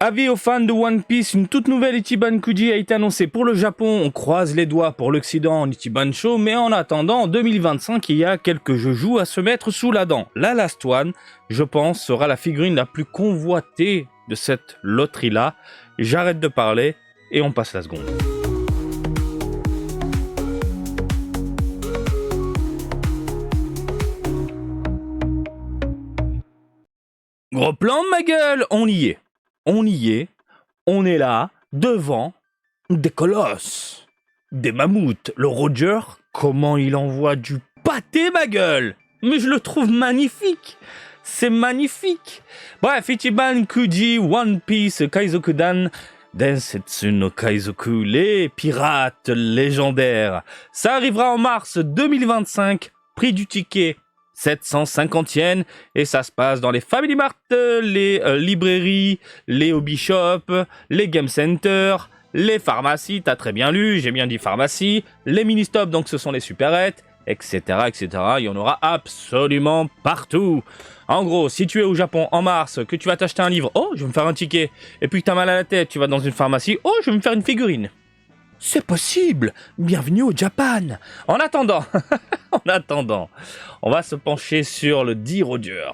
Avis aux fans de One Piece, une toute nouvelle Ichiban Kuji a été annoncée pour le Japon. On croise les doigts pour l'Occident en Ichiban Show, mais en attendant, en 2025, il y a quelques joujoux à se mettre sous la dent. La Last One, je pense, sera la figurine la plus convoitée de cette loterie-là. J'arrête de parler et on passe la seconde. Gros plan de ma gueule, on y est. On y est, on est là, devant des colosses, des mammouths. Le Roger, comment il envoie du pâté, ma gueule! Mais je le trouve magnifique! C'est magnifique! Bref, Ichiban Kuji One Piece Kaizokudan Densetsu no Kaizoku, les pirates légendaires. Ça arrivera en mars 2025, prix du ticket 750 yens, et ça se passe dans les Family Mart, les librairies, les hobby shops, les game centers, les pharmacies, t'as très bien lu, j'ai bien dit pharmacie, les mini-stops, donc ce sont les supérettes, etc., etc. Il y en aura absolument partout. En gros, si tu es au Japon en mars, que tu vas t'acheter un livre, oh, je vais me faire un ticket, et puis que t'as mal à la tête, tu vas dans une pharmacie, oh, je vais me faire une figurine. C'est possible. Bienvenue au Japon. En attendant, on va se pencher sur le dit Roger.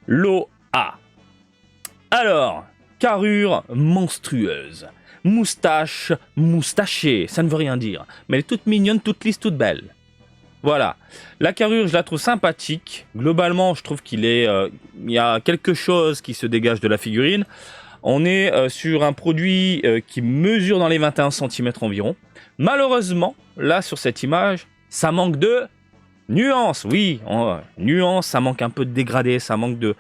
L'OA. Alors, carrure monstrueuse. Moustache moustachée. Ça ne veut rien dire. Mais elle est toute mignonne, toute lisse, toute belle. Voilà. La carrure, je la trouve sympathique. Globalement, je trouve qu'il y a quelque chose qui se dégage de la figurine. On est sur un produit qui mesure dans les 21 cm environ. Malheureusement, là, sur cette image, ça manque de nuance. Oui, nuance, ça manque un peu de dégradé, ça manque de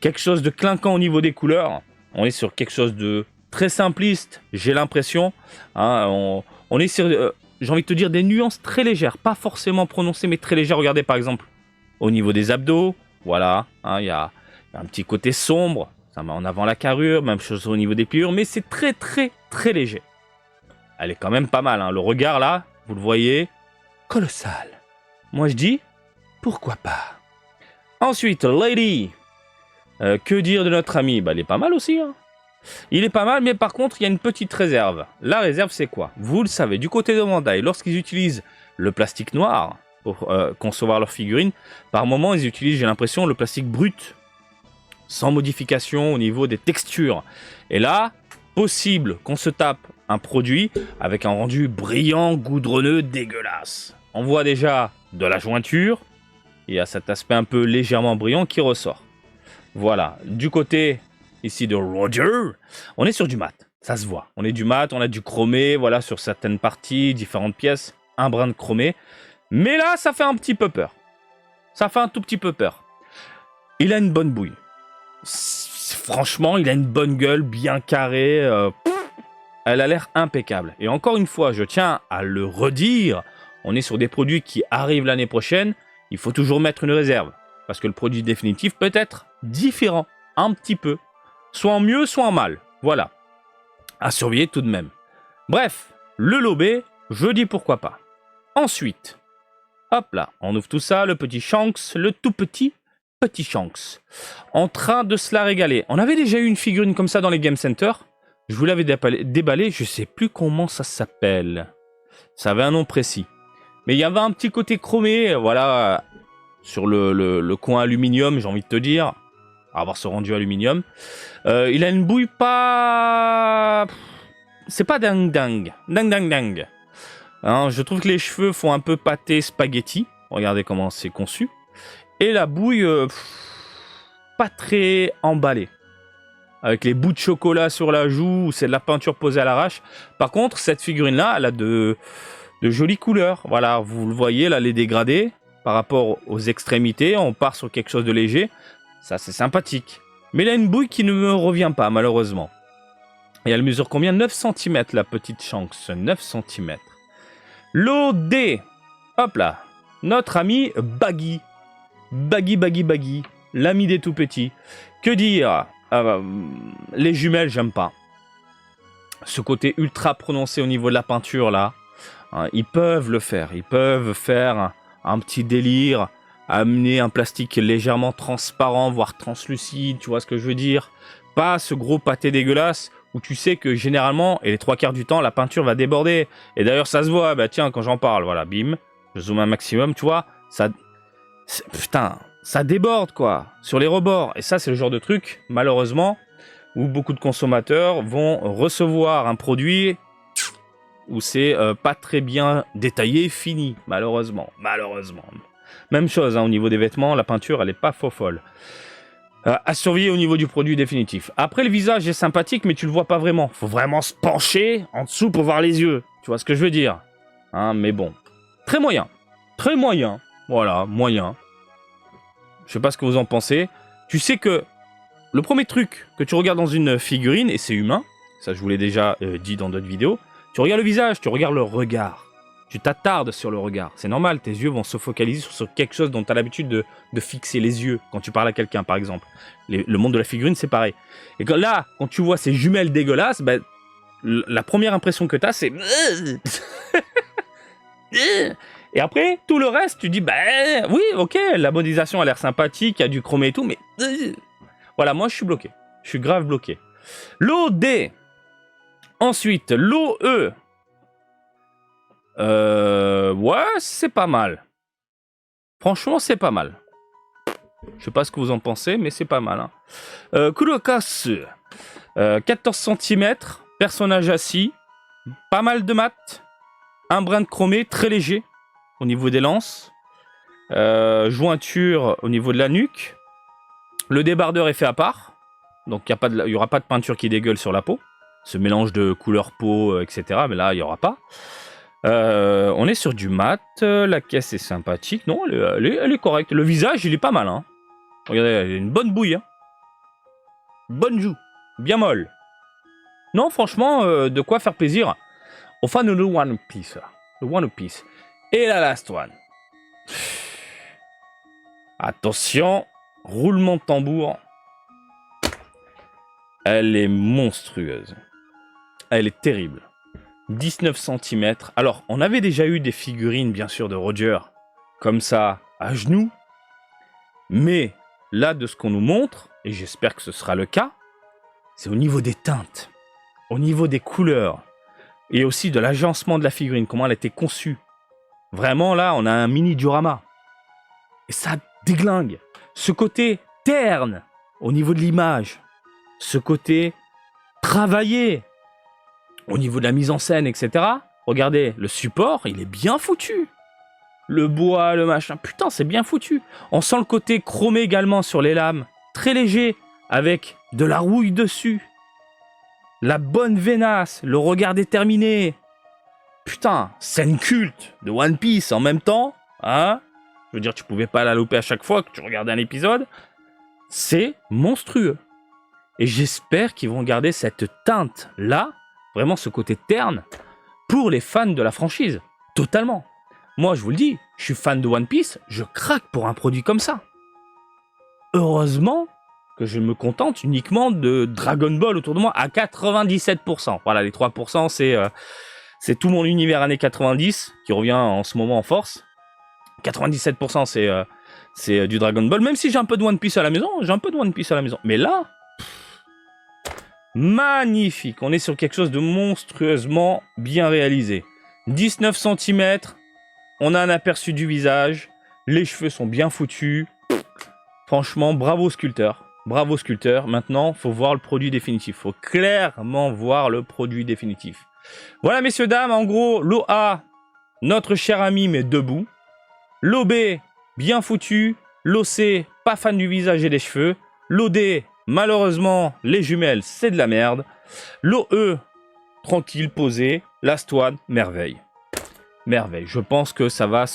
quelque chose de clinquant au niveau des couleurs. On est sur quelque chose de très simpliste, j'ai l'impression. Hein, on est sur, j'ai envie de te dire, des nuances très légères. Pas forcément prononcées, mais très légères. Regardez, par exemple, au niveau des abdos. Voilà, hein, y a un petit côté sombre. Ça met en avant la carrure, même chose au niveau des pliures, mais c'est très très très léger. Elle est quand même pas mal, hein. Le regard là, vous le voyez, colossal. Moi je dis, pourquoi pas. Ensuite, Lady. Que dire de notre ami? Bah, il est pas mal aussi, hein. Il est pas mal, mais par contre, il y a une petite réserve. La réserve, c'est quoi? Vous le savez, du côté de Bandai, lorsqu'ils utilisent le plastique noir pour concevoir leurs figurines, par moment, ils utilisent, j'ai l'impression, le plastique brut, sans modification au niveau des textures. Et là, possible qu'on se tape un produit avec un rendu brillant, goudronneux, dégueulasse. On voit déjà de la jointure, il y a cet aspect un peu légèrement brillant qui ressort. Voilà, du côté ici de Roger, on est sur du mat, ça se voit. On est du mat, on a du chromé, voilà, sur certaines parties, différentes pièces, un brin de chromé. Mais là, ça fait un petit peu peur. Ça fait un tout petit peu peur. Il a une bonne bouille. Franchement, il a une bonne gueule, bien carrée. Elle a l'air impeccable. Et encore une fois, je tiens à le redire, on est sur des produits qui arrivent l'année prochaine. Il faut toujours mettre une réserve. Parce que le produit définitif peut être différent, un petit peu. Soit en mieux, soit en mal. Voilà. À surveiller tout de même. Bref, le lobé, je dis pourquoi pas. Ensuite, hop là, on ouvre tout ça, le petit Shanks, le tout petit Shanks, en train de se la régaler. On avait déjà eu une figurine comme ça dans les Game Center. Je vous l'avais déballé, je sais plus comment ça s'appelle. Ça avait un nom précis. Mais il y avait un petit côté chromé, voilà, sur le coin aluminium, j'ai envie de te dire. Avoir ce rendu aluminium. Il a une bouille pas... C'est pas dingue. Hein, je trouve que les cheveux font un peu pâté spaghetti. Regardez comment c'est conçu. Et la bouille, pas très emballée. Avec les bouts de chocolat sur la joue, c'est de la peinture posée à l'arrache. Par contre, cette figurine-là, elle a de jolies couleurs. Voilà, vous le voyez, là, les dégradés. Par rapport aux extrémités, on part sur quelque chose de léger. Ça, c'est sympathique. Mais il a une bouille qui ne me revient pas, malheureusement. Et elle mesure combien? 9 cm, la petite Shanks. 9 cm. L'OD. Hop là. Notre ami Baggy. Baggy, l'ami des tout petits. Que dire? Les jumelles, j'aime pas. Ce côté ultra prononcé au niveau de la peinture, là, hein, ils peuvent le faire. Ils peuvent faire un petit délire, amener un plastique légèrement transparent, voire translucide, tu vois ce que je veux dire? Pas ce gros pâté dégueulasse où tu sais que généralement, et les 3/4 du temps, la peinture va déborder. Et d'ailleurs, ça se voit, bah tiens, quand j'en parle, voilà, bim, je zoome un maximum, tu vois, ça... Putain, ça déborde, quoi, sur les rebords. Et ça, c'est le genre de truc, malheureusement, où beaucoup de consommateurs vont recevoir un produit où c'est pas très bien détaillé, fini, malheureusement. Malheureusement. Même chose, hein, au niveau des vêtements, la peinture, elle est pas faux folle. À surveiller au niveau du produit définitif. Après, le visage est sympathique, mais tu le vois pas vraiment. Faut vraiment se pencher en dessous pour voir les yeux. Tu vois ce que je veux dire, hein, mais bon. Très moyen. Très moyen. Voilà, moyen. Je sais pas ce que vous en pensez. Tu sais que le premier truc que tu regardes dans une figurine, et c'est humain, ça je vous l'ai déjà dit dans d'autres vidéos, tu regardes le visage, tu regardes le regard. Tu t'attardes sur le regard. C'est normal, tes yeux vont se focaliser sur quelque chose dont tu as l'habitude de fixer les yeux quand tu parles à quelqu'un, par exemple. Le monde de la figurine, c'est pareil. Et là, quand tu vois ces jumelles dégueulasses, ben, la première impression que tu as, c'est... Et après, tout le reste, tu dis, ben oui, ok, la modélisation a l'air sympathique, il y a du chromé et tout, mais... Voilà, moi, je suis bloqué. Je suis grave bloqué. L'OD. Ensuite, l'OE. Ouais, c'est pas mal. Franchement, c'est pas mal. Je sais pas ce que vous en pensez, mais c'est pas mal. Hein. Kurokasu. 14 cm, personnage assis, pas mal de mat, un brin de chromé, très léger au niveau des lances, jointure au niveau de la nuque, le débardeur est fait à part, donc il n'y aura pas de peinture qui dégueule sur la peau, ce mélange de couleur peau, etc., mais là, il n'y aura pas. On est sur du mat, la caisse est sympathique, non, elle est correcte. Le visage, il est pas mal, hein. Regardez, elle a une bonne bouille, hein. Bonne joue, bien molle. Non, franchement, de quoi faire plaisir aux fans de One Piece. Le One Piece. Et la last one. Attention, roulement de tambour. Elle est monstrueuse. Elle est terrible. 19 cm. Alors, on avait déjà eu des figurines, bien sûr, de Roger, comme ça, à genoux. Mais, là, de ce qu'on nous montre, et j'espère que ce sera le cas, c'est au niveau des teintes, au niveau des couleurs, et aussi de l'agencement de la figurine, comment elle a été conçue. Vraiment, là, on a un mini diorama. Et ça déglingue. Ce côté terne, au niveau de l'image. Ce côté travaillé, au niveau de la mise en scène, etc. Regardez, le support, il est bien foutu. Le bois, le machin, putain, c'est bien foutu. On sent le côté chromé également sur les lames. Très léger, avec de la rouille dessus. La bonne vénasse, le regard déterminé. Putain, scène culte de One Piece en même temps. Hein, je veux dire, tu pouvais pas la louper à chaque fois que tu regardais un épisode. C'est monstrueux. Et j'espère qu'ils vont garder cette teinte-là, vraiment ce côté terne, pour les fans de la franchise. Totalement. Moi, je vous le dis, je suis fan de One Piece, je craque pour un produit comme ça. Heureusement que je me contente uniquement de Dragon Ball autour de moi à 97%. Voilà, les 3%, c'est tout mon univers années 90 qui revient en ce moment en force. 97%, c'est du Dragon Ball, même si j'ai un peu de One Piece à la maison, Mais là, magnifique, on est sur quelque chose de monstrueusement bien réalisé. 19 cm, on a un aperçu du visage, les cheveux sont bien foutus. Franchement, bravo sculpteur. Bravo sculpteur. Maintenant, faut voir le produit définitif. Faut clairement voir le produit définitif. Voilà, messieurs, dames, en gros, l'OA, notre cher ami, mais debout. L'OB, bien foutu. L'OC, pas fan du visage et des cheveux. L'OD, malheureusement, les jumelles, c'est de la merde. L'OE, tranquille, posé. Last one, merveille. Merveille. Je pense que ça va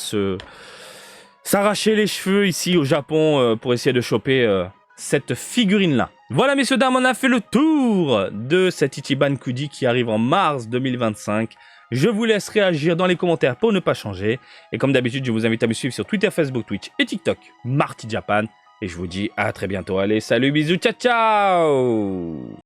s'arracher les cheveux ici au Japon pour essayer de choper cette figurine-là. Voilà, messieurs, dames, on a fait le tour de cet Ichiban Kudi qui arrive en mars 2025. Je vous laisse réagir dans les commentaires pour ne pas changer. Et comme d'habitude, je vous invite à me suivre sur Twitter, Facebook, Twitch et TikTok, Marty Japan. Et je vous dis à très bientôt. Allez, salut, bisous, ciao, ciao!